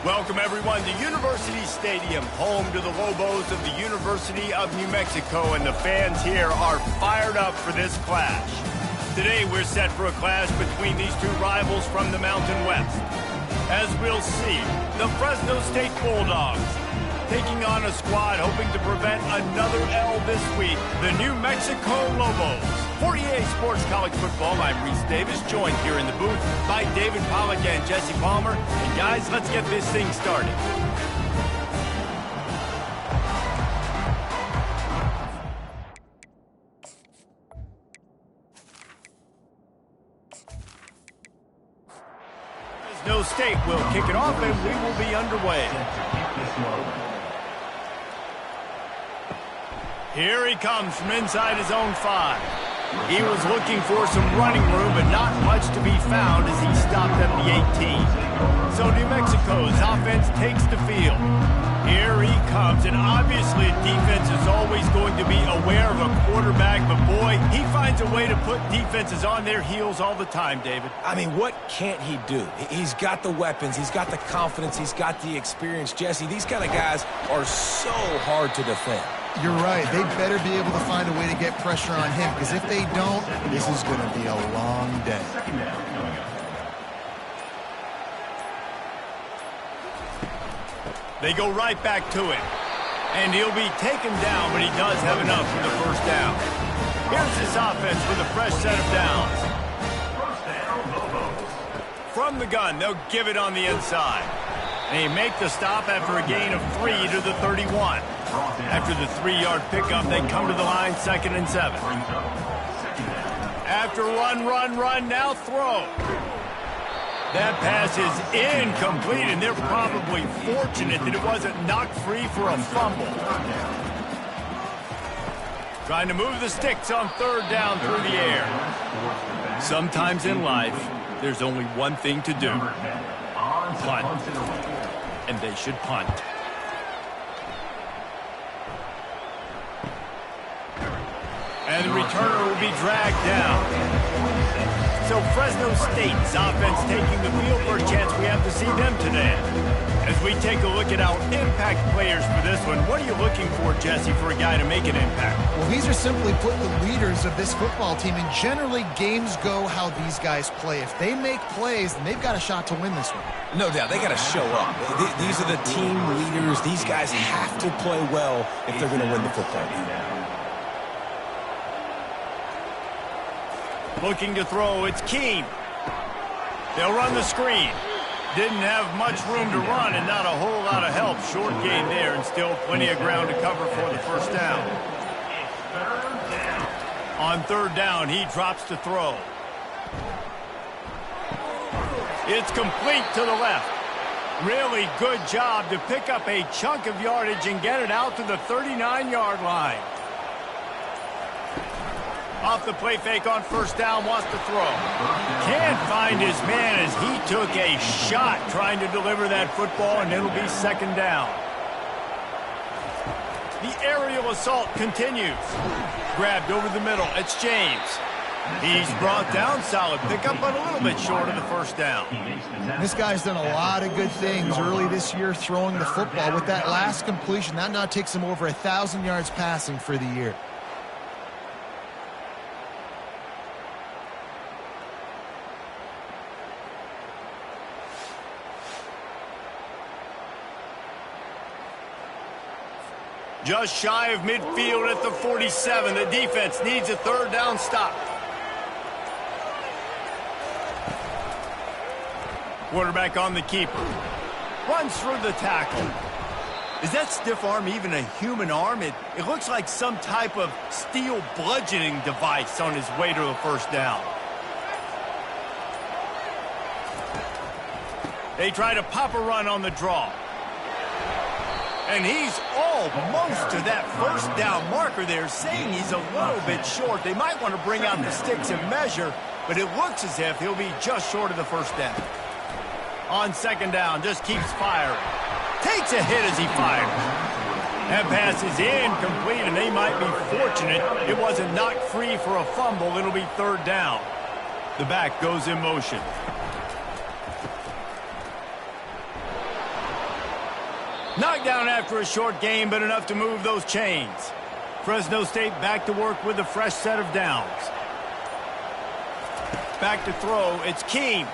Welcome, everyone, to University Stadium, home to the Lobos of the University of New Mexico, and the fans here are fired up for this clash. Today, we're set for a clash between these two rivals from the Mountain West. As we'll see, the Fresno State Bulldogs taking on a squad hoping to prevent another L this week, the New Mexico Lobos. For EA Sports College Football, I'm Reese Davis, joined here in the booth by David Pollack and Jesse Palmer. And guys, let's get this thing started. Fresno State will kick it off and we will be underway. Here he comes from inside his own 5. He was looking for some running room, but not much to be found as he stopped at the 18. So New Mexico's offense takes the field. Here he comes, and obviously defense is always going to be aware of a quarterback, but boy, he finds a way to put defenses on their heels all the time, David. I mean, what can't he do? He's got the weapons, he's got the confidence, he's got the experience. Jesse, these kind of guys are so hard to defend. You're right. They better be able to find a way to get pressure on him, because if they don't, this is going to be a long day. They go right back to him. And he'll be taken down, but he does have enough for the first down. Here's this offense with a fresh set of downs. From the gun, they'll give it on the inside. They make the stop after a gain of 3 to the 31. After the 3-yard pickup, they come to the line, 2nd and 7. After run, now throw. That pass is incomplete, and they're probably fortunate that it wasn't knocked free for a fumble. Trying to move the sticks on 3rd down through the air. Sometimes in life, there's only one thing to do. Punt. And they should punt. And the returner will be dragged down. So Fresno State's offense taking the field for a chance we have to see them today. As we take a look at our impact players for this one, what are you looking for, Jesse, for a guy to make an impact? Well, these are simply put the leaders of this football team, and generally games go how these guys play. If they make plays, then they've got a shot to win this one. No doubt, they got to show up. These are the team leaders. These guys have to play well if they're going to win the football game. Looking to throw, it's Keene. They'll run the screen. Didn't have much room to run and not a whole lot of help. Short gain there and still plenty of ground to cover for the first down. On 3rd down, he drops to throw. It's complete to the left. Really good job to pick up a chunk of yardage and get it out to the 39-yard line. Off the play fake on 1st down, wants to throw. Can't find his man as he took a shot trying to deliver that football, and it'll be 2nd down. The aerial assault continues. Grabbed over the middle. It's James. He's brought down, solid pickup, but a little bit short of the 1st down. This guy's done a lot of good things early this year throwing the football. With that last completion, that now takes him over 1,000 yards passing for the year. Just shy of midfield at the 47. The defense needs a 3rd down stop. Quarterback on the keeper. Runs through the tackle. Is that stiff arm even a human arm? It looks like some type of steel bludgeoning device on his way to a 1st down. They try to pop a run on the draw. And he's almost to that 1st down marker there, saying he's a little bit short. They might want to bring out the sticks and measure, but it looks as if he'll be just short of the 1st down. On 2nd down, just keeps firing. Takes a hit as he fires. That pass is incomplete, and they might be fortunate it wasn't knocked free for a fumble. It'll be 3rd down. The back goes in motion. Down after a short game, but enough to move those chains. Fresno State back to work with a fresh set of downs. Back to throw, it's Keene.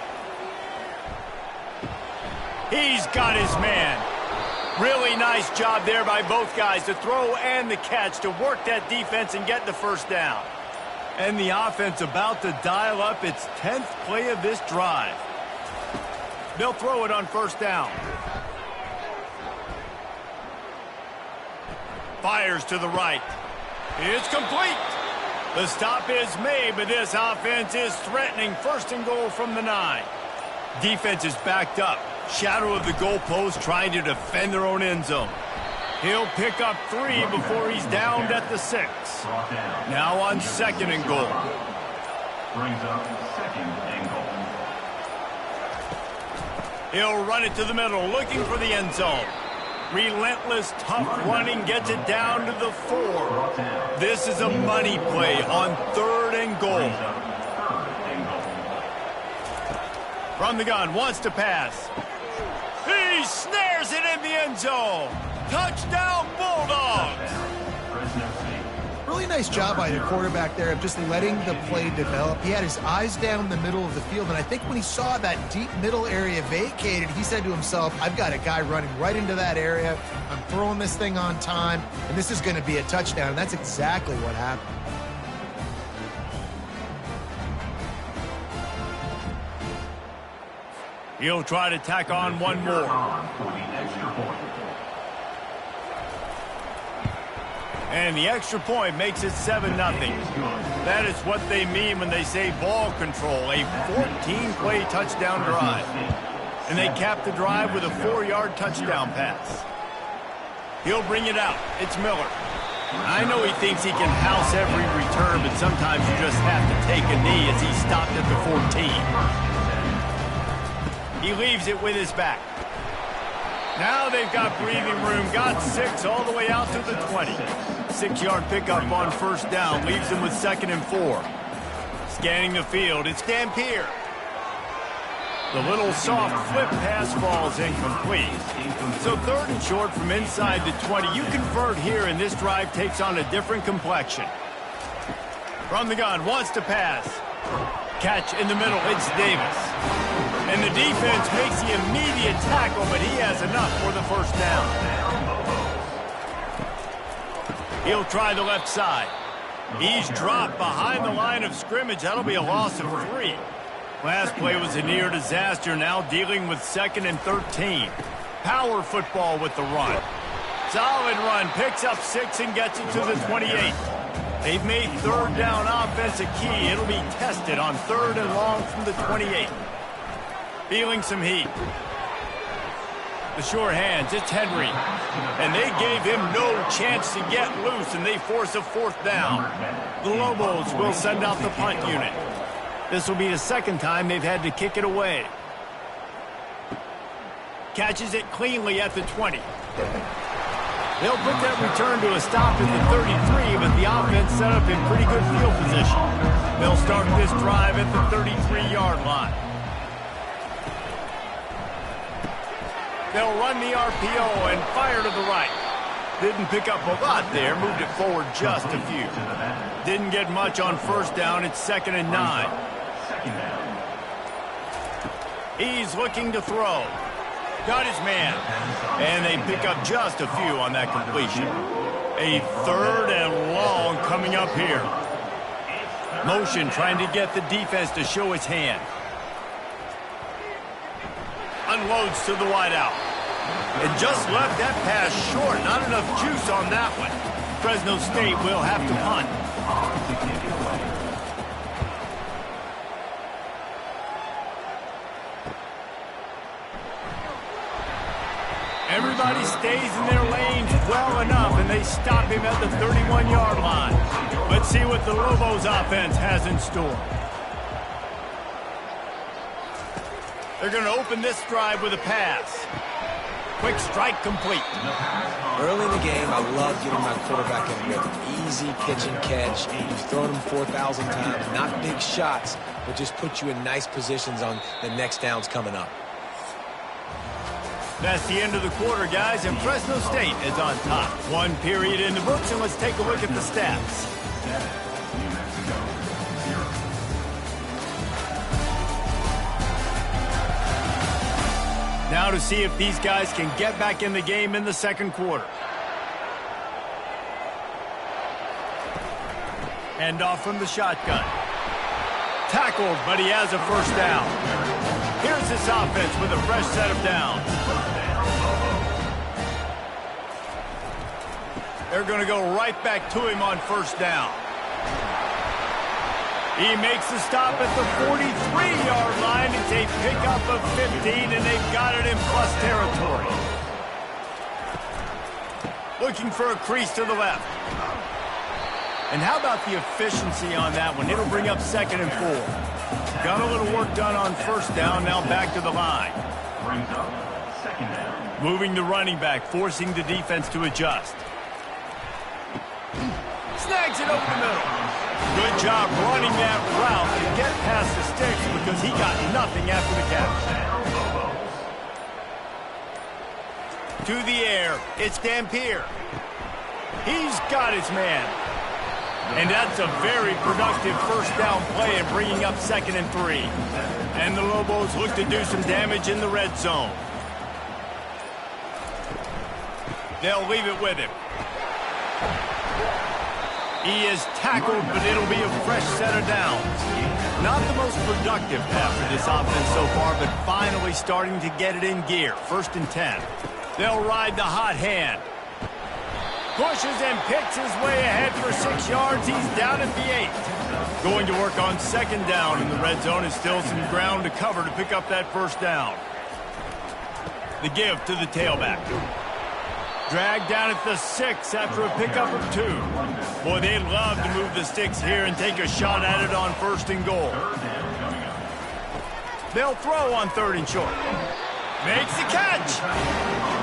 He's got his man. Really nice job there by both guys, the throw and the catch, to work that defense and get the first down. And the offense about to dial up its 10th play of this drive. They'll throw it on first down. Fires to the right. It's complete. The stop is made, but this offense is threatening. First and goal from the 9. Defense is backed up. Shadow of the goalpost, trying to defend their own end zone. He'll pick up 3 before he's downed at the 6. Now on second and goal. Brings up second and goal. He'll run it to the middle, looking for the end zone. Relentless, tough running, gets it down to the 4. This is a money play on third and goal. From the gun, wants to pass. He snares it in the end zone. Touchdown, Bulldogs! Really nice job by the quarterback there of just letting the play develop. He had his eyes down the middle of the field, and I think when he saw that deep middle area vacated, he said to himself, I've got a guy running right into that area. I'm throwing this thing on time, and this is going to be a touchdown. And that's exactly what happened. He'll try to tack on one more. And the extra point makes it 7-0. That is what they mean when they say ball control, a 14-play touchdown drive. And they cap the drive with a 4-yard touchdown pass. He'll bring it out. It's Miller. I know he thinks he can house every return, but sometimes you just have to take a knee as he stopped at the 14. He leaves it with his back. Now they've got breathing room. Got 6 all the way out to the 20. 6-yard pickup on first down. Leaves them with second and 4. Scanning the field. It's Dampier. The little soft flip pass falls incomplete. So third and short from inside the 20. You convert here, and this drive takes on a different complexion. From the gun. Wants to pass. Catch in the middle. It's Davis. And the defense makes the immediate tackle, but he has enough for the first down. He'll try the left side. He's dropped behind the line of scrimmage. That'll be a loss of 3. Last play was a near disaster, now dealing with second and 13. Power football with the run. Solid run, picks up 6 and gets it to the 28. They've made third down offense a key. It'll be tested on third and long from the 28. Feeling some heat. The sure hands, it's Henry. And they gave him no chance to get loose, and they force a 4th down. The Lobos will send out the punt unit. This will be the second time they've had to kick it away. Catches it cleanly at the 20. They'll put that return to a stop at the 33, but the offense set up in pretty good field position. They'll start this drive at the 33-yard line. They'll run the RPO and fire to the right. Didn't pick up a lot there, moved it forward just a few. Didn't get much on first down, it's second and 9. He's looking to throw. Got his man. And they pick up just a few on that completion. A third and long coming up here. Motion trying to get the defense to show its hand. Unloads to the wideout. And just left that pass short. Not enough juice on that one. Fresno State will have to punt. Everybody stays in their lanes well enough, and they stop him at the 31-yard line. Let's see what the Lobos offense has in store. They're going to open this drive with a pass. Quick strike complete. Early in the game, I love getting my quarterback in rhythm. Easy pitch and catch. You've thrown him 4,000 times. Not big shots, but just put you in nice positions on the next downs coming up. That's the end of the quarter, guys, and Fresno State is on top. One period in the books, and let's take a look at the stats. New Mexico, 0. Now to see if these guys can get back in the game in the second quarter. Hand off from the shotgun. Tackled, but he has a first down. Here's this offense with a fresh set of downs. They're going to go right back to him on first down. He makes the stop at the 43-yard line. It's a pickup of 15, and they've got it in plus territory. Looking for a crease to the left. And how about the efficiency on that one? It'll bring up 2nd and 4. Got a little work done on first down, now back to the line. Brings up 2nd down. Moving the running back, forcing the defense to adjust. Snags it over the middle. Good job running that route and get past the sticks because he got nothing after the catch. To the air, it's Dampier. He's got his man. And that's a very productive first down play in bringing up 2nd and 3. And the Lobos look to do some damage in the red zone. They'll leave it with him. He is tackled, but it'll be a fresh set of downs. Not the most productive half of this offense so far, but finally starting to get it in gear. 1st and 10. They'll ride the hot hand. Pushes and picks his way ahead for 6 yards. He's down at the 8. Going to work on 2nd down in the red zone. Is still some ground to cover to pick up that first down. The give to the tailback. Dragged down at the 6 after a pickup of 2. Boy, they'd love to move the sticks here and take a shot at it on 1st and goal. They'll throw on 3rd and short. Makes the catch.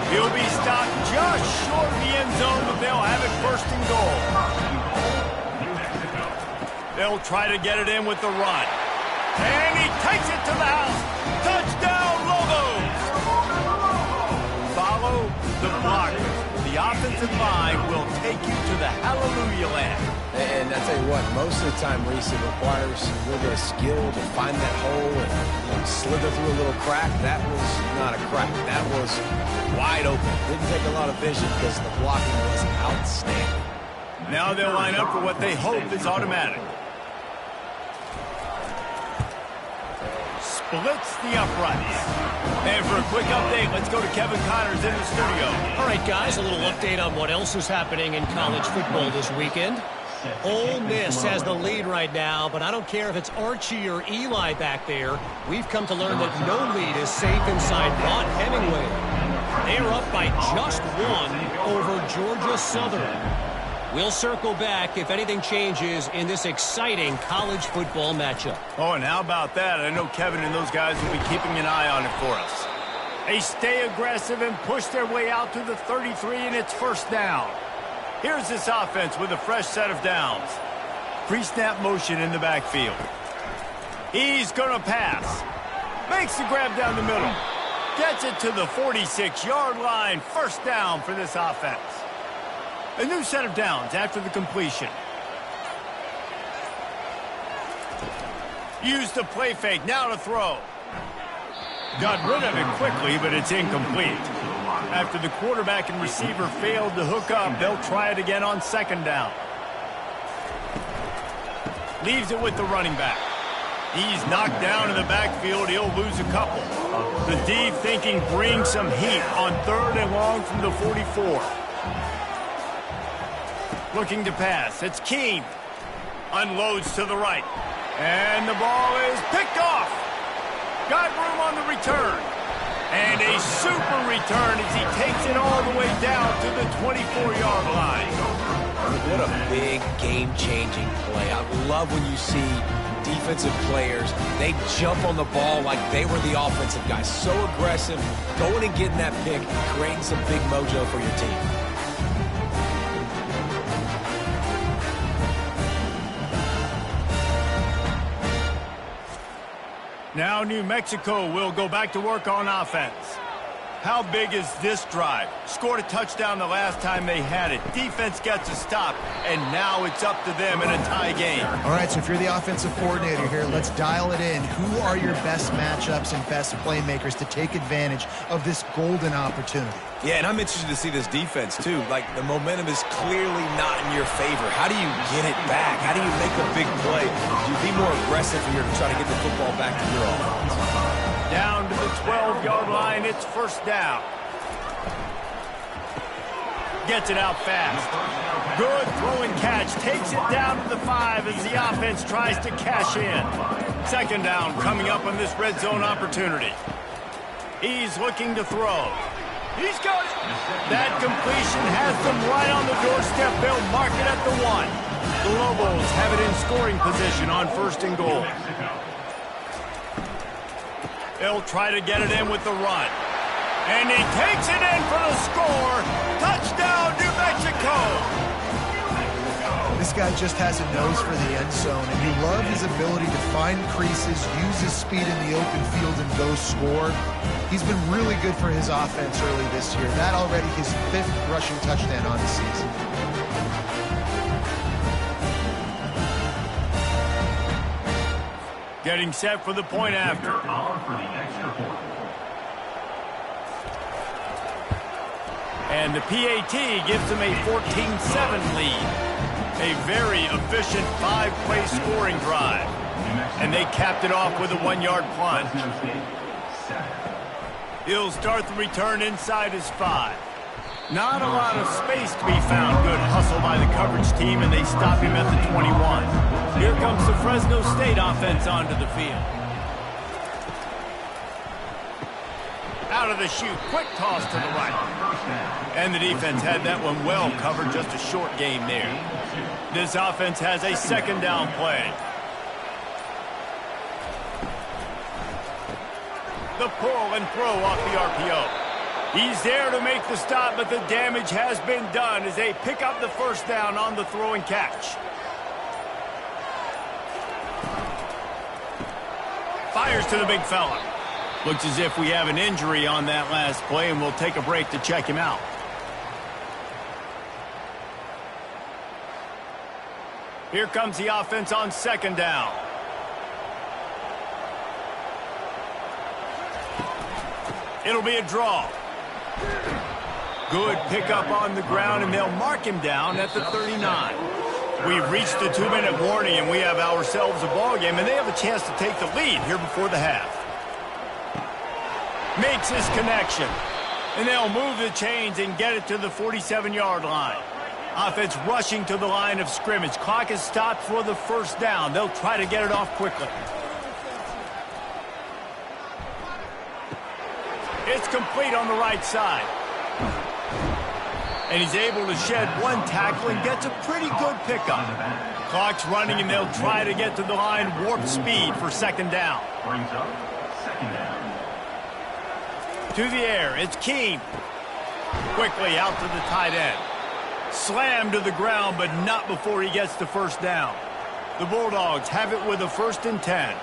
He'll be stopped just short of the end zone, but they'll have it 1st and goal. They'll try to get it in with the run. And he takes it to the house. Touchdown, Lobos! Follow the block. The offensive line will take you to the hallelujah land. And I tell you what, most of the time, Reese, it requires a little bit of skill to find that hole and slither through a little crack. That was not a crack. That was wide open. Didn't take a lot of vision because the blocking was outstanding. Now they'll line up for what they hope is automatic. Splits the uprights. And for a quick update, let's go to Kevin Connors in the studio. All right, guys, a little update on what else is happening in college football this weekend. Ole Miss has the lead right now, but I don't care if it's Archie or Eli back there. We've come to learn that no lead is safe inside Vaught Hemingway. They are up by just 1 over Georgia Southern. We'll circle back if anything changes in this exciting college football matchup. Oh, and how about that? I know Kevin and those guys will be keeping an eye on it for us. They stay aggressive and push their way out to the 33, and it's 1st down. Here's this offense with a fresh set of downs. Pre-snap motion in the backfield. He's going to pass. Makes the grab down the middle. Gets it to the 46-yard line. 1st down for this offense. A new set of downs after the completion. Use the play fake. Now to throw. Got rid of it quickly, but it's incomplete. After the quarterback and receiver failed to hook up, they'll try it again on 2nd down. Leaves it with the running back. He's knocked down in the backfield. He'll lose a couple. The D thinking bring some heat on 3rd and long from the 44. Looking to pass. It's Keene. Unloads to the right. And the ball is picked off. Got room on the return. And a super return as he takes it all the way down to the 24-yard line. What a big game-changing play. I love when you see defensive players, they jump on the ball like they were the offensive guys. So aggressive, going and getting that pick, creating some big mojo for your team. Now New Mexico will go back to work on offense. How big is this drive? Scored a touchdown the last time they had it. Defense gets a stop, and now it's up to them in a tie game. All right, so if you're the offensive coordinator here, let's dial it in. Who are your best matchups and best playmakers to take advantage of this golden opportunity? Yeah, and I'm interested to see this defense, too. Like, the momentum is clearly not in your favor. How do you get it back? How do you make a big play? Do you be more aggressive here to try to get the football back to your offense? Down to the 12-yard line, it's first down. Gets it out fast. Good throw and catch. Takes it down to the 5 as the offense tries to cash in. Second down coming up on this red zone opportunity. He's looking to throw. He's got it. That completion has them right on the doorstep. They'll mark it at the 1. The Lobos have it in scoring position on first and goal. They'll try to get it in with the run. And he takes it in for the score. Touchdown, New Mexico. This guy just has a nose for the end zone, and you love his ability to find creases, use his speed in the open field, and go score. He's been really good for his offense early this year. That already his 5th rushing touchdown on the season. Getting set for the point after. And the PAT gives them a 14-7 lead. A very efficient 5-play scoring drive. And they capped it off with a 1-yard plunge. He'll start the return inside his 5. Not a lot of space to be found. Good hustle by the coverage team, and they stop him at the 21. Here comes the Fresno State offense onto the field. Out of the chute, quick toss to the right. And the defense had that one well covered, just a short game there. This offense has a second down play. The pull and throw off the RPO. He's there to make the stop, but the damage has been done as they pick up the first down on the throw and catch. Fires to the big fella. Looks as if we have an injury on that last play, and we'll take a break to check him out. Here comes the offense on second down. It'll be a draw. Good pickup on the ground, and they'll mark him down at the 39. We've reached the 2-minute warning, and we have ourselves a ball game, and they have a chance to take the lead here before the half. Makes his connection, and they'll move the chains and get it to the 47-yard line. Offense rushing to the line of scrimmage. Clock is stopped for the first down. They'll try to get it off quickly. It's complete on the right side. And he's able to shed one tackle and gets a pretty good pickup. Clock's running, and they'll try to get to the line warp speed for second down. Brings up second down. To the air, it's Keene. Quickly out to the tight end. Slammed to the ground, but not before he gets the first down. The Bulldogs have it with a 1st and 10.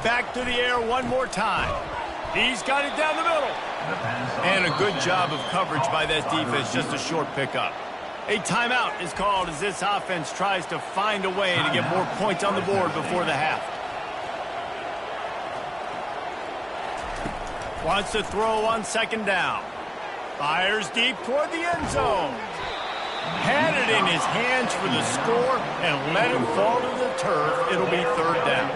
Back to the air one more time. He's got it down the middle. And a good job of coverage by that defense, just a short pickup. A timeout is called as this offense tries to find a way to get more points on the board before the half. Wants to throw on second down. Fires deep toward the end zone. Had it in his hands for the score and let him fall to the turf. It'll be third down.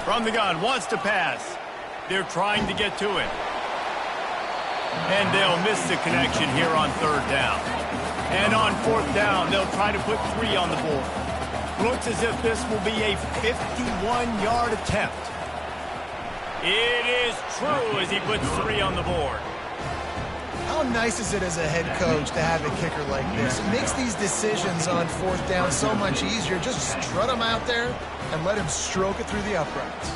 From the gun, wants to pass. They're trying to get to it. And they'll miss the connection here on third down. And on fourth down, they'll try to put 3 on the board. Looks as if this will be a 51-yard attempt. It is true as he puts 3 on the board. How nice is it as a head coach to have a kicker like this? It makes these decisions on fourth down so much easier. Just strut him out there and let him stroke it through the uprights.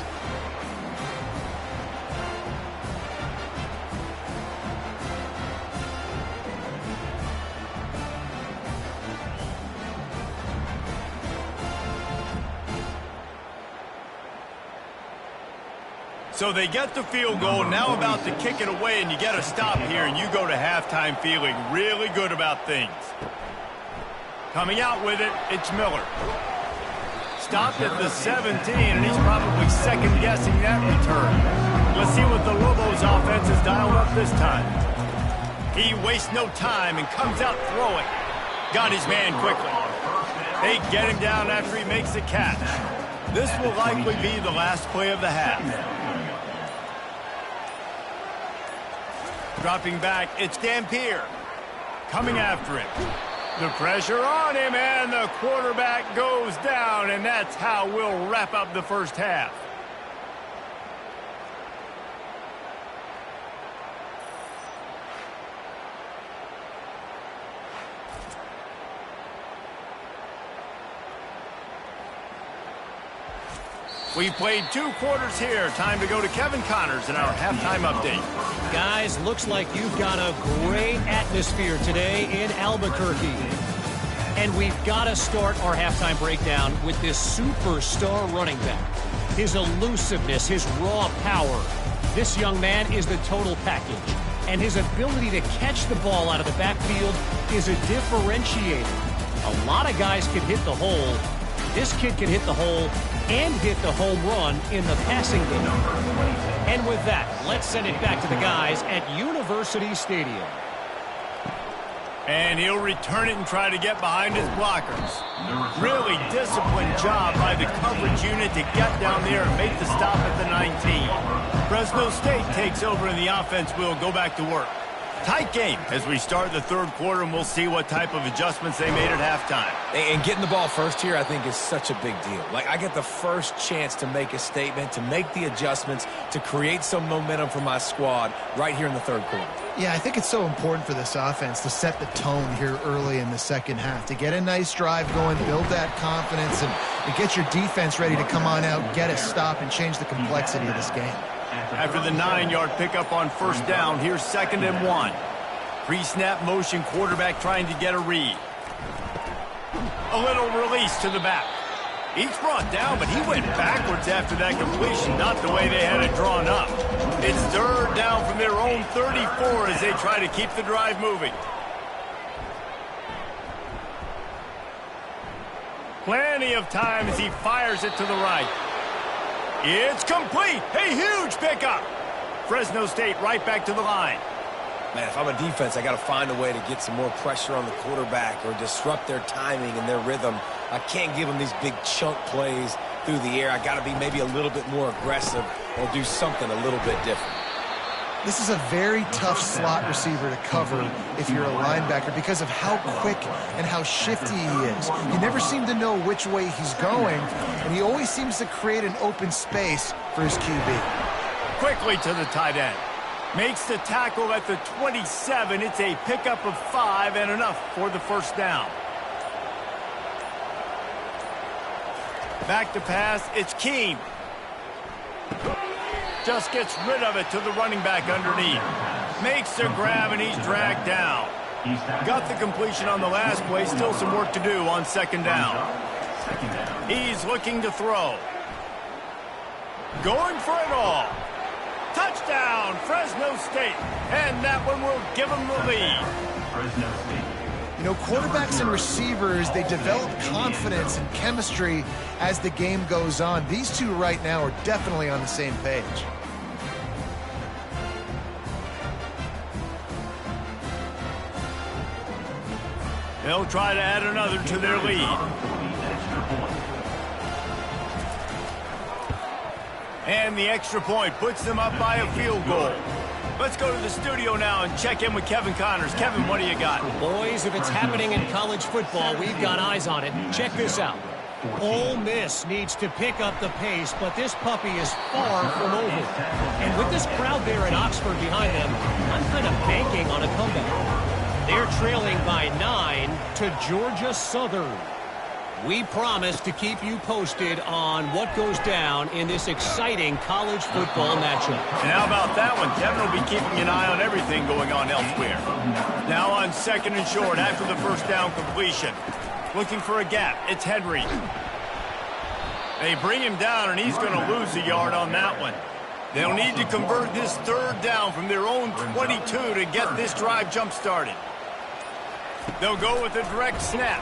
So they get the field goal, now about to kick it away, and you get a stop here, and you go to halftime feeling really good about things. Coming out with it, it's Miller. Stopped at the 17, and he's probably second-guessing that return. Let's see what the Lobos offense has dialed up this time. He wastes no time and comes out throwing. Got his man quickly. They get him down after he makes the catch. This will likely be the last play of the half. Dropping back, it's Dampier. Coming after him. The pressure on him, and the quarterback goes down, and that's how we'll wrap up the first half. We've played 2 quarters here. Time to go to Kevin Connors in our halftime update. Guys, looks like you've got a great atmosphere today in Albuquerque. And we've got to start our halftime breakdown with this superstar running back. His elusiveness, his raw power. This young man is the total package. And his ability to catch the ball out of the backfield is a differentiator. A lot of guys can hit the hole. This kid can hit the hole and hit the home run in the passing game. And with that, let's send it back to the guys at University Stadium. And he'll return it and try to get behind his blockers. Really disciplined job by the coverage unit to get down there and make the stop at the 19. Fresno State takes over and the offense will go back to work. Tight game as we start the third quarter, and we'll see what type of adjustments they made at halftime. And getting the ball first here, I think, is such a big deal. Like, I get the first chance to make a statement, to make the adjustments, to create some momentum for my squad right here in the third quarter. Yeah, I think it's so important for this offense to set the tone here early in the second half, to get a nice drive going, build that confidence, and get your defense ready to come on out, get a stop, and change the complexity of this game. After the 9-yard pickup on first down, here's 2nd and 1. Pre-snap motion, quarterback trying to get a read. A little release to the back. He's brought down, but he went backwards after that completion, not the way they had it drawn up. It's 3rd down from their own 34 as they try to keep the drive moving. Plenty of time as he fires it to the right. It's complete. A huge pickup. Fresno State right back to the line. Man, if I'm a defense, I got to find a way to get some more pressure on the quarterback or disrupt their timing and their rhythm. I can't give them these big chunk plays through the air. I got to be maybe a little bit more aggressive or do something a little bit different. This is a very tough slot receiver to cover if you're a linebacker because of how quick and how shifty he is. You never seem to know which way he's going, and he always seems to create an open space for his QB. Quickly to the tight end. Makes the tackle at the 27. It's a pickup of 5 and enough for the first down. Back to pass. It's Keene. Just gets rid of it to the running back underneath. Makes the grab, and he's dragged down. Got the completion on the last play. Still some work to do on 2nd down. He's looking to throw. Going for it all. Touchdown, Fresno State. And that one will give them the lead. Fresno State. You know, quarterbacks and receivers, they develop confidence and chemistry as the game goes on. These two right now are definitely on the same page. They'll try to add another to their lead. And the extra point puts them up by a field goal. Let's go to the studio now and check in with Kevin Connors. Kevin, what do you got? Boys, if it's happening in college football, we've got eyes on it. Check this out. Ole Miss needs to pick up the pace, but this puppy is far from over. And with this crowd there in Oxford behind them, I'm kind of banking on a comeback. They're trailing by 9 to Georgia Southern. We promise to keep you posted on what goes down in this exciting college football matchup. And how about that one? Kevin will be keeping an eye on everything going on elsewhere. Now on 2nd and short after the first down completion. Looking for a gap. It's Henry. They bring him down, and he's going to lose a yard on that one. They'll need to convert this third down from their own 22 to get this drive jump-started. They'll go with a direct snap.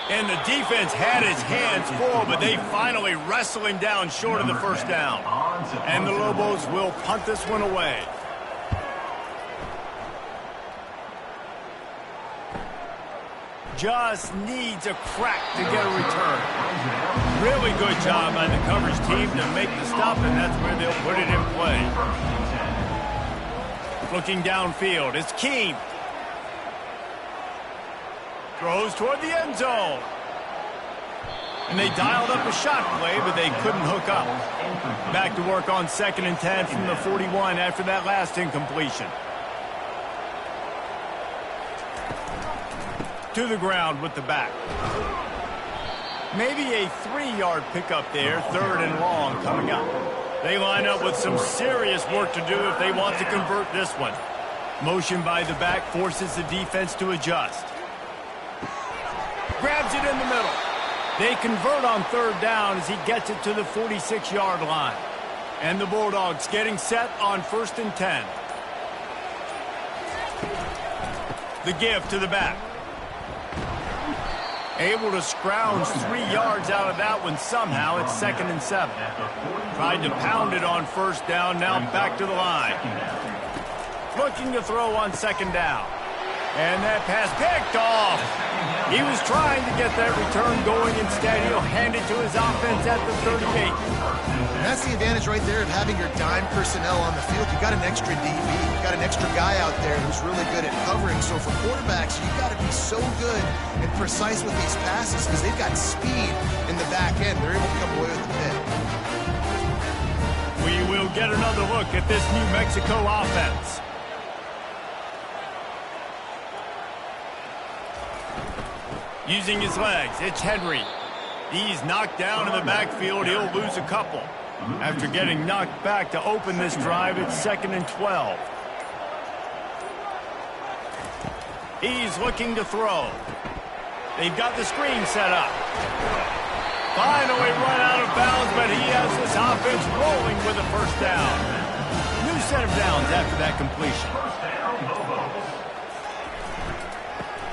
And the defense had his hands full, but they finally wrestle him down short of the first down. And the Lobos will punt this one away. Just needs a crack to get a return. Really good job by the coverage team to make the stop, and that's where they'll put it in play. Looking downfield, it's Keem. Throws toward the end zone. And they dialed up a shot play, but they couldn't hook up. Back to work on 2nd and 10 from the 41 after that last incompletion. To the ground with the back. Maybe a 3-yard pickup there, 3rd and long coming up. They line up with some serious work to do if they want to convert this one. Motion by the back forces the defense to adjust. Grabs it in the middle. They convert on 3rd down as he gets it to the 46-yard line. And the Bulldogs getting set on 1st and 10. The give to the back. Able to scrounge 3 yards out of that one somehow. It's 2nd and 7. Tried to pound it on 1st down. Now back to the line. Looking to throw on 2nd down. And that pass picked off. He was trying to get that return going. Instead, he'll hand it to his offense at the 38. And that's the advantage right there of having your dime personnel on the field. You got an extra DB. You got an extra guy out there who's really good at covering. So for quarterbacks, you got to be so good and precise with these passes because they've got speed in the back end. They're able to come away with the pick. We will get another look at this New Mexico offense. Using his legs, it's Henry. He's knocked down in the backfield. He'll lose a couple. After getting knocked back to open this drive, it's 2nd and 12. He's looking to throw. They've got the screen set up. Finally run out of bounds, but he has this offense rolling with a 1st down. New set of downs after that completion.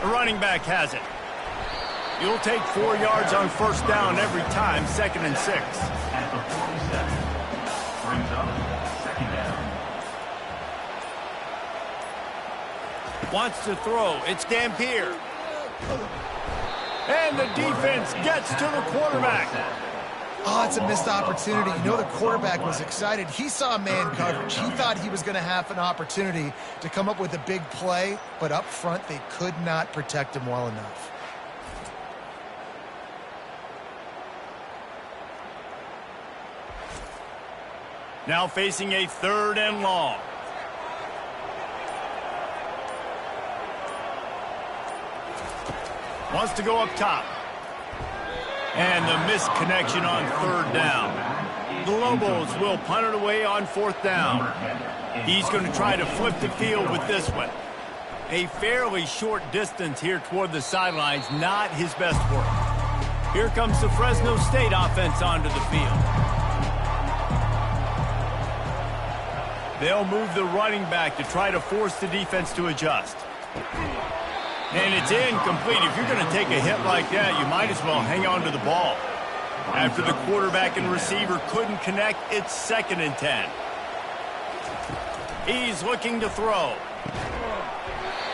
The running back has it. You'll take 4 yards on 1st down every time, 2nd and 6. At the 47, brings up 2nd down. Wants to throw. It's Dampier. And the defense gets to the quarterback. Oh, it's a missed opportunity. You know the quarterback was excited. He saw man coverage. He thought he was going to have an opportunity to come up with a big play, but up front they could not protect him well enough. Now facing a 3rd and long. Wants to go up top. And the missed connection on 3rd down. The Lobos will punt it away on 4th down. He's going to try to flip the field with this one. A fairly short distance here toward the sidelines, not his best work. Here comes the Fresno State offense onto the field. They'll move the running back to try to force the defense to adjust. And it's incomplete. If you're going to take a hit like that, you might as well hang on to the ball. After the quarterback and receiver couldn't connect, it's 2nd and 10. He's looking to throw.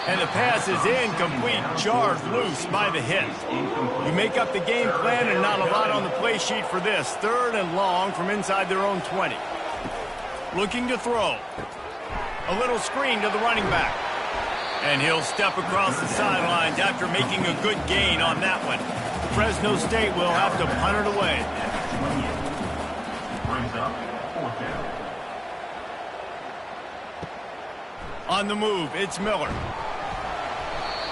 And the pass is incomplete, jarred loose by the hit. You make up the game plan and not a lot on the play sheet for this. 3rd and long from inside their own 20. Looking to throw. A little screen to the running back. And he'll step across the sidelines after making a good gain on that one. Fresno State will have to punt it away. Brings up 4th down. On the move, it's Miller.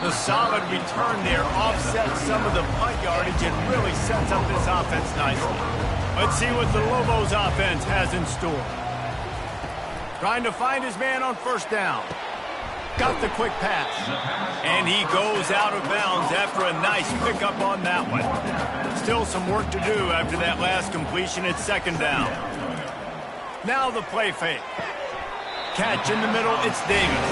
The solid return there offsets some of the punt yardage and really sets up this offense nicely. Let's see what the Lobos offense has in store. Trying to find his man on 1st down. Got the quick pass. And he goes out of bounds after a nice pickup on that one. Still some work to do after that last completion at 2nd down. Now the play fake. Catch in the middle, it's Davis.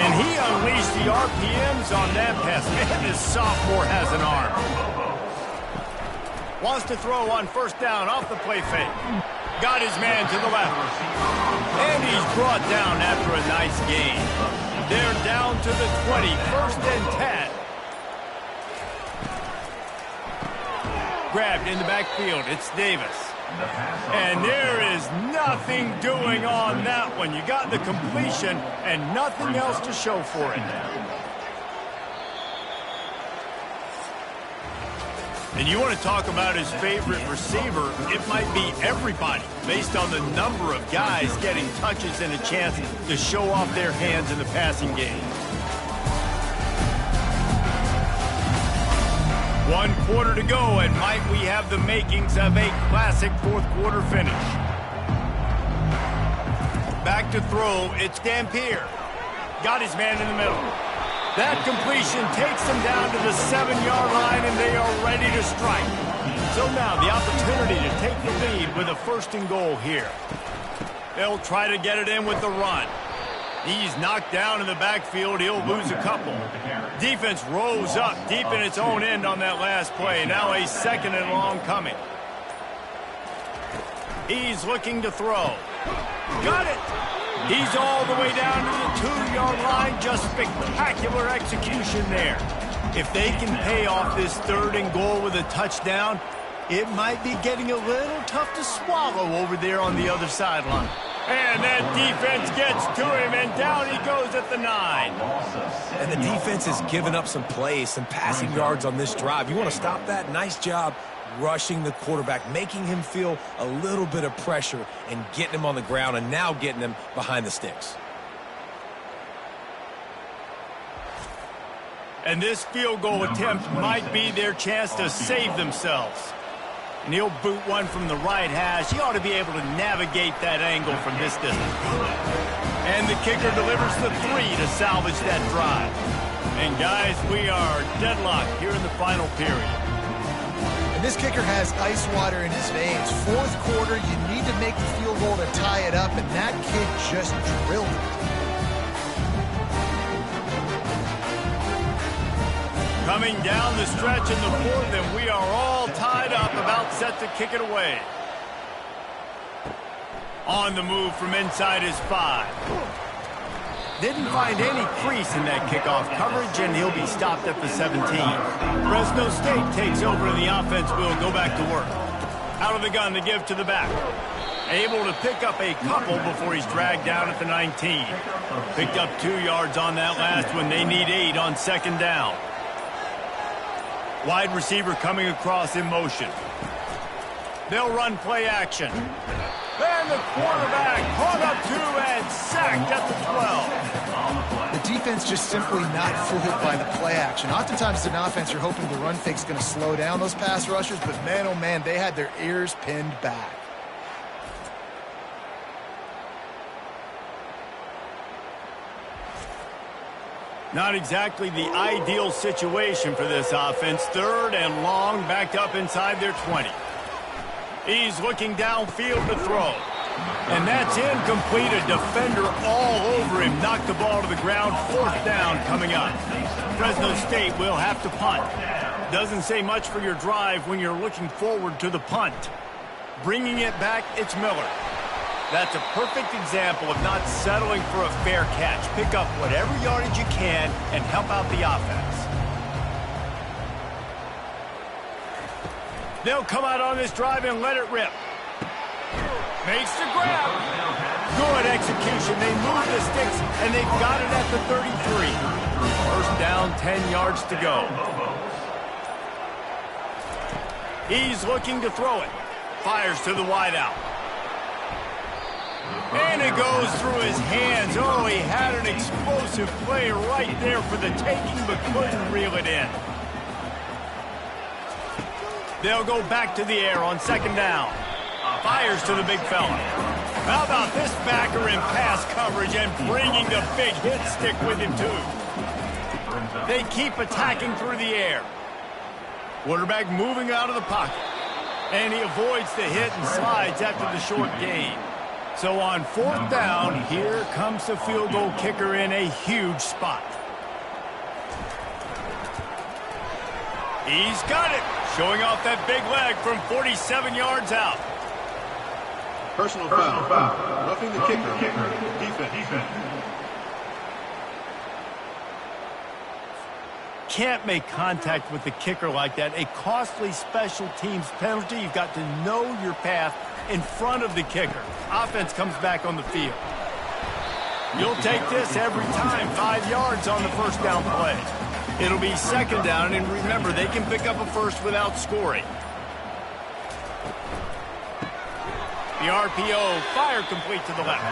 And he unleashed the RPMs on that pass. Man, this sophomore has an arm. Wants to throw on first down off the play fake. Got his man to the left. And he's brought down after a nice gain. They're down to the 20, 1st and 10. Grabbed in the backfield, it's Davis. And there is nothing doing on that one. You got the completion and nothing else to show for it. And you want to talk about his favorite receiver, it might be everybody, based on the number of guys getting touches and a chance to show off their hands in the passing game. 1 quarter to go, and might we have the makings of a classic 4th quarter finish. Back to throw, it's Dampier. Got his man in the middle. That completion takes them down to the 7-yard line, and they are ready to strike. So now the opportunity to take the lead with a 1st and goal here. They'll try to get it in with the run. He's knocked down in the backfield. He'll lose a couple. Defense rose up deep in its own end on that last play. Now a 2nd and long coming. He's looking to throw. Got it. He's all the way down to the 2-yard line. Just spectacular execution there. If they can pay off this 3rd and goal with a touchdown, it might be getting a little tough to swallow over there on the other sideline. And that defense gets to him, and down he goes at the 9. And the defense has given up some plays, some passing yards on this drive. You want to stop that? Nice job rushing the quarterback, making him feel a little bit of pressure and getting him on the ground, and now getting him behind the sticks. And this field goal attempt might be their chance to save themselves. And he'll boot one from the right hash. He ought to be able to navigate that angle from this distance. And the kicker delivers the 3 to salvage that drive. And guys, we are deadlocked here in the final period. And this kicker has ice water in his veins. 4th quarter, you need to make the field goal to tie it up, and that kid just drilled it. Coming down the stretch in the 4th, and we are all tied up, about set to kick it away. On the move from inside his 5. Didn't find any crease in that kickoff coverage, and he'll be stopped at the 17. Fresno State takes over, and the offense will go back to work. Out of the gun to give to the back. Able to pick up a couple before he's dragged down at the 19. Picked up 2 yards on that last one. They need 8 on 2nd down. Wide receiver coming across in motion. They'll run play action. And the quarterback caught up 2 and sacked at the 12. The defense just simply not fooled by the play action. Oftentimes, as an offense, you're hoping the run fake's going to slow down those pass rushers, but man, oh man, they had their ears pinned back. Not exactly the ideal situation for this offense. 3rd and long, backed up inside their 20. He's looking downfield to throw. And that's incomplete. A defender all over him. Knocked the ball to the ground. 4th down coming up. Fresno State will have to punt. Doesn't say much for your drive when you're looking forward to the punt. Bringing it back, it's Miller. That's a perfect example of not settling for a fair catch. Pick up whatever yardage you can and help out the offense. They'll come out on this drive and let it rip. Makes the grab. Good execution. They move the sticks, and they've got it at the 33. 1st down, 10 yards to go. He's looking to throw it. Fires to the wideout. And it goes through his hands. Oh, he had an explosive play right there for the taking, but couldn't reel it in. They'll go back to the air on 2nd down. Fires to the big fella. How about this backer in pass coverage and bringing the big hit stick with him, too. They keep attacking through the air. Quarterback moving out of the pocket. And he avoids the hit and slides after the short gain. So on 4th down, here comes the field goal kicker in a huge spot. He's got it, showing off that big leg from 47 yards out. Personal foul. Roughing the kicker. Defense. Can't make contact with the kicker like that. A costly special teams penalty. You've got to know your path in front of the kicker. Offense comes back on the field. You'll take this every time. 5 yards on the first down play. It'll be 2nd down, and remember, they can pick up a first without scoring. The RPO, fire complete to the left.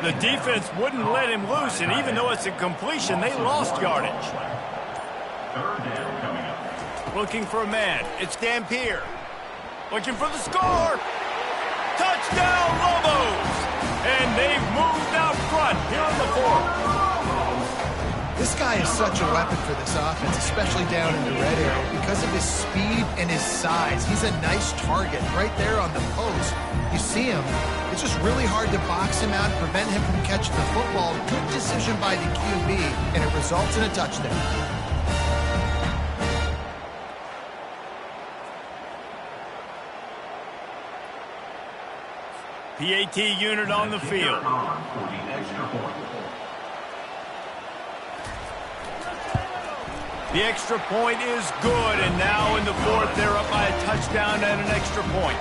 The defense wouldn't let him loose, and even though it's a completion, they lost yardage. 3rd down coming up. Looking for a man. It's Dampier. Looking for the score. Touchdown, Lobos! And they've moved out front here in the 4th. This guy is such a weapon for this offense, especially down in the red area, because of his speed and his size. He's a nice target right there on the post. You see him. It's just really hard to box him out and prevent him from catching the football. Good decision by the QB, and it results in a touchdown. PAT unit on the field. For the extra point. The extra point is good, and now in the 4th, they're up by a touchdown and an extra point.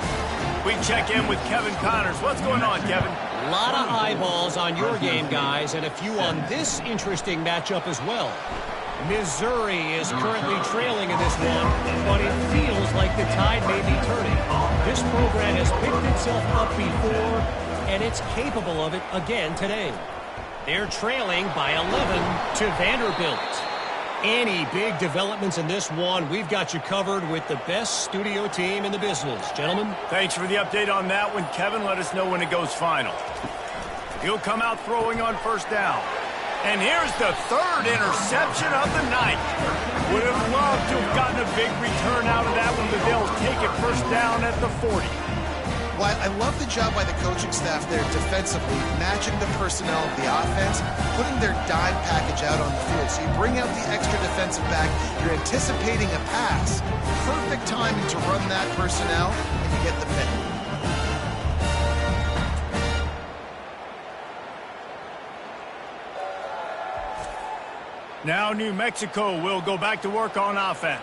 We check in with Kevin Connors. What's going on, Kevin? A lot of eyeballs on your game, guys, and a few on this interesting matchup as well. Missouri is currently trailing in this one, but it feels like the tide may be turning. This program has picked itself up before, and it's capable of it again today. They're trailing by 11 to Vanderbilt. Any big developments in this one, we've got you covered with the best studio team in the business. Gentlemen. Thanks for the update on that one, Kevin. Let us know when it goes final. He'll come out throwing on 1st down. And here's the 3rd interception of the night. Would have loved to have gotten a big return out of that one, but they'll take it 1st down at the 40. Well, I love the job by the coaching staff there defensively, matching the personnel of the offense, putting their dime package out on the field. So you bring out the extra defensive back, you're anticipating a pass. Perfect timing to run that personnel, and you get the pick. Now New Mexico will go back to work on offense.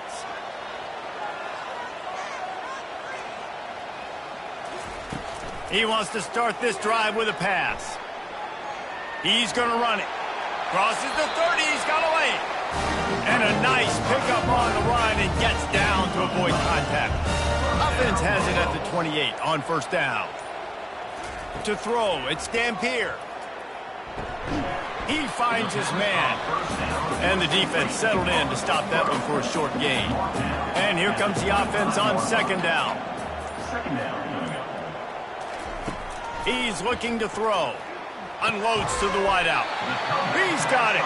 He wants to start this drive with a pass. He's going to run it. Crosses the 30. He's got a lane. And a nice pickup on the run and gets down to avoid contact. Offense has it at the 28 on 1st down. To throw, it's Dampier. He finds his man. And the defense settled in to stop that one for a short gain. And here comes the offense on 2nd down. 2nd down. He's looking to throw. Unloads to the wideout. He's got it.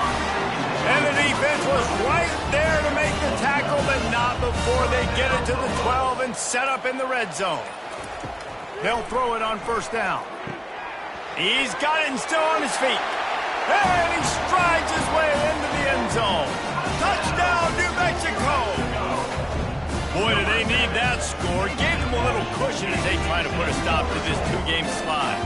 And the defense was right there to make the tackle, but not before they get it to the 12 and set up in the red zone. They'll throw it on 1st down. He's got it and still on his feet. And he strides his way into the end zone. Touchdown, New Mexico. Boy, do they need that score. Gave them a little cushion as they try to put a stop to this 2-game slide.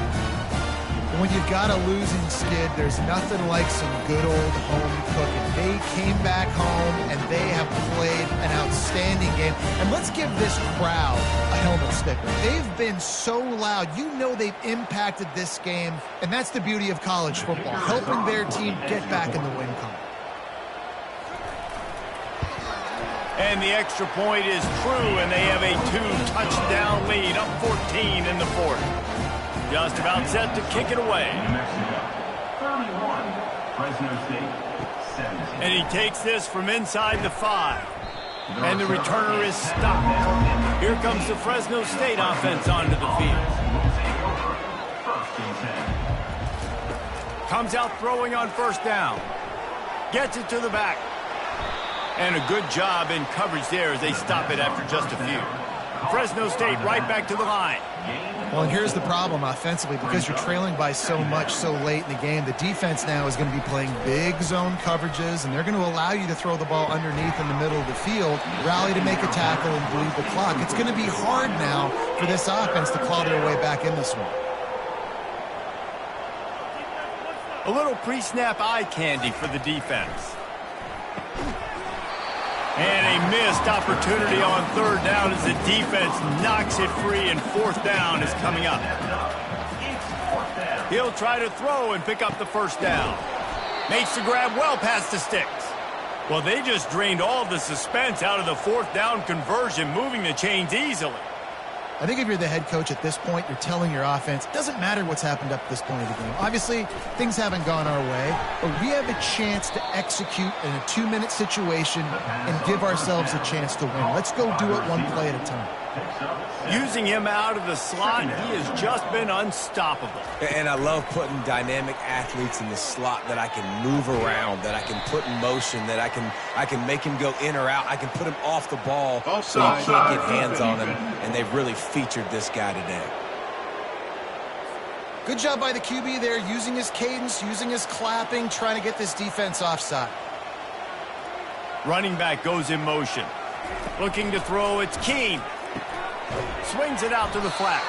When you've got a losing skid, there's nothing like some good old home cooking. They came back home, and they have played an outstanding game. And let's give this crowd a helmet sticker. They've been so loud. You know they've impacted this game, and that's the beauty of college football, helping their team get back in the win column. And the extra point is true, and they have a 2-touchdown lead, up 14 in the 4th. Just about set to kick it away. New Mexico, 31. Fresno State, 17. And he takes this from inside the 5. And the returner is stopped. Here comes the Fresno State offense onto the field. 1st and 10. Comes out throwing on 1st down. Gets it to the back. And a good job in coverage there as they stop it after just a few. Fresno State right back to the line. Well, and here's the problem offensively. Because you're trailing by so much so late in the game, the defense now is going to be playing big zone coverages, and they're going to allow you to throw the ball underneath in the middle of the field, rally to make a tackle, and bleed the clock. It's going to be hard now for this offense to claw their way back in this one. A little pre-snap eye candy for the defense. And a missed opportunity on third down as the defense knocks it free, and fourth down is coming up. He'll try to throw and pick up the first down. Makes the grab well past the sticks. Well, they just drained all the suspense out of the fourth down conversion, moving the chains easily. I think if you're the head coach at this point, you're telling your offense, it doesn't matter what's happened up to this point of the game. Obviously, things haven't gone our way, but we have a chance to execute in a 2-minute situation and give ourselves a chance to win. Let's go do it one play at a time. Using him out of the slot, he has just been unstoppable. And I love putting dynamic athletes in the slot that I can move around, that I can put in motion, that I can make him go in or out. I can put him off the ball so you can't get hands on him, and they've really featured this guy today. Good job by the QB there, using his cadence, using his clapping, trying to get this defense offside. Running back goes in motion. Looking to throw, it's Keene. Swings it out to the flat.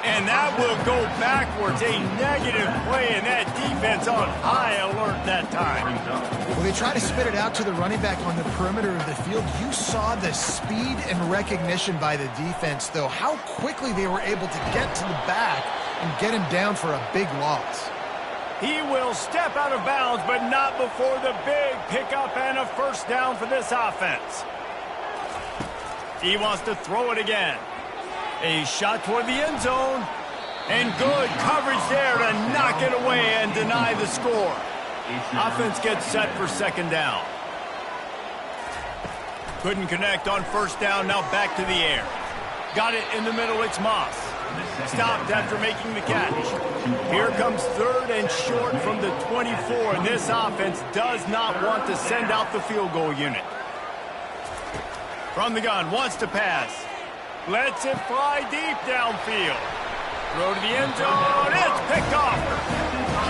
And that will go backwards. A negative play, and that defense on high alert that time. Well, they try to spit it out to the running back on the perimeter of the field. You saw the speed and recognition by the defense, though. How quickly they were able to get to the back and get him down for a big loss. He will step out of bounds, but not before the big pickup and a first down for this offense. He wants to throw it again. A shot toward the end zone. And good coverage there to knock it away and deny the score. Offense gets set for second down. Couldn't connect on first down, now back to the air. Got it in the middle, it's Moss. Stopped after making the catch. Here comes third and short from the 24, and this offense does not want to send out the field goal unit. From the gun, wants to pass. Lets it fly deep downfield. Throw to the end zone, it's picked off.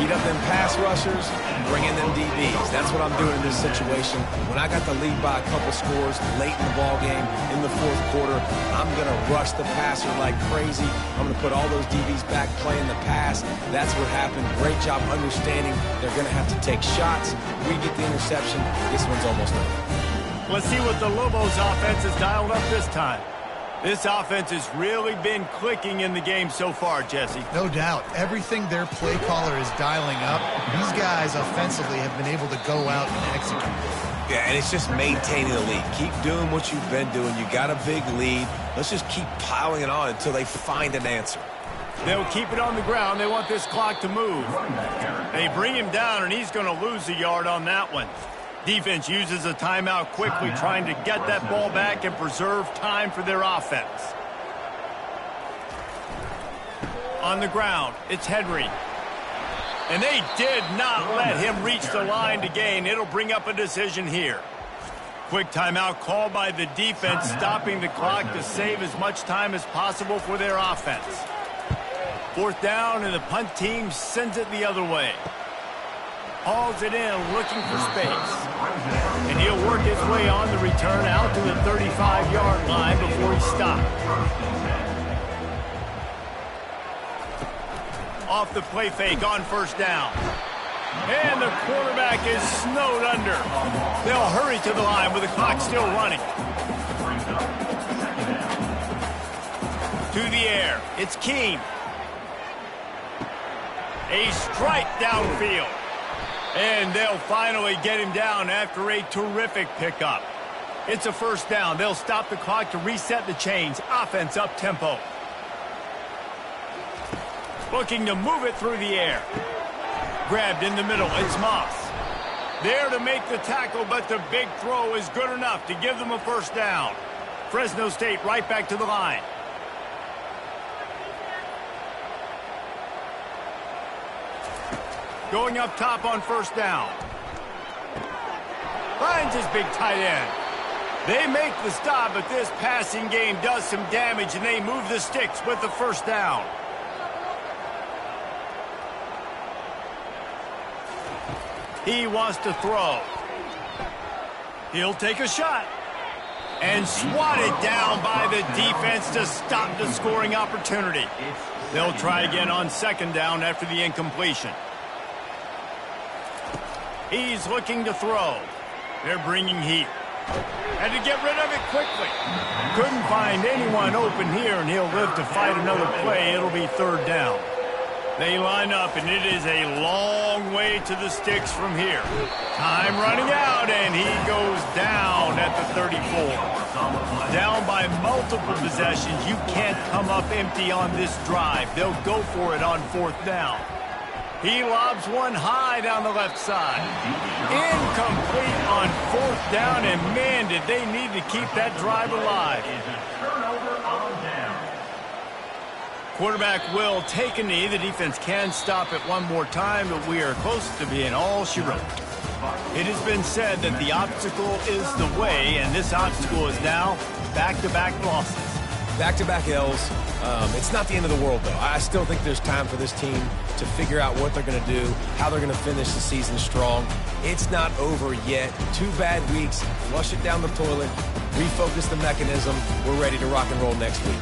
Heat up them pass rushers, bring in them DBs. That's what I'm doing in this situation. When I got the lead by a couple scores late in the ball game, in the fourth quarter, I'm going to rush the passer like crazy. I'm going to put all those DBs back playing the pass. That's what happened. Great job understanding they're going to have to take shots. We get the interception. This one's almost over. Let's see what the Lobos offense has dialed up this time. This offense has really been clicking in the game so far, Jesse. No doubt. Everything their play caller is dialing up, these guys offensively have been able to go out and execute. Yeah, and it's just maintaining the lead. Keep doing what you've been doing. You got a big lead. Let's just keep piling it on until they find an answer. They'll keep it on the ground. They want this clock to move. They bring him down, and he's going to lose a yard on that one. Defense uses a timeout quickly, trying to get that ball back and preserve time for their offense. On the ground, it's Henry. And they did not let him reach the line to gain. It'll bring up a decision here. Quick timeout called by the defense, stopping the clock to save as much time as possible for their offense. Fourth down, and the punt team sends it the other way. Hauls it in, looking for space. And he'll work his way on the return out to the 35-yard line before he stopped. Off the play fake on first down. And the quarterback is snowed under. They'll hurry to the line with the clock still running. To the air, it's Keene. A strike downfield. And they'll finally get him down after a terrific pickup. It's a first down. They'll stop the clock to reset the chains. Offense up tempo. Looking to move it through the air. Grabbed in the middle. It's Moss. There to make the tackle, but the big throw is good enough to give them a first down. Fresno State right back to the line. Going up top on first down. Finds his big tight end. They make the stop, but this passing game does some damage, and they move the sticks with the first down. He wants to throw. He'll take a shot. And swatted down by the defense to stop the scoring opportunity. They'll try again on second down after the incompletion. He's looking to throw. They're bringing heat. Had to get rid of it quickly. Couldn't find anyone open here, and he'll live to fight another play. It'll be third down. They line up, and it is a long way to the sticks from here. Time running out, and he goes down at the 34. Down by multiple possessions. You can't come up empty on this drive. They'll go for it on fourth down. He lobs one high down the left side. Incomplete on fourth down, and man, did they need to keep that drive alive. Quarterback will take a knee. The defense can stop it one more time, but we are close to being all she wrote. It has been said that the obstacle is the way, and this obstacle is now back-to-back losses. Back-to-back L's. It's not the end of the world, though. I still think there's time for this team to figure out what they're going to do, how they're going to finish the season strong. It's not over yet. 2 bad weeks. Flush it down the toilet. Refocus the mechanism. We're ready to rock and roll next week.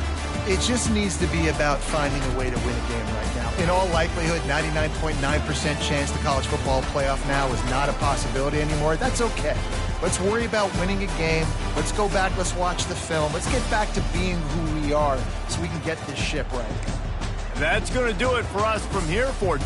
It just needs to be about finding a way to win a game right now. In all likelihood, 99.9% chance the college football playoff now is not a possibility anymore. That's okay. Let's worry about winning a game. Let's go back. Let's watch the film. Let's get back to being who we are so we can get this ship right. That's going to do it for us from here for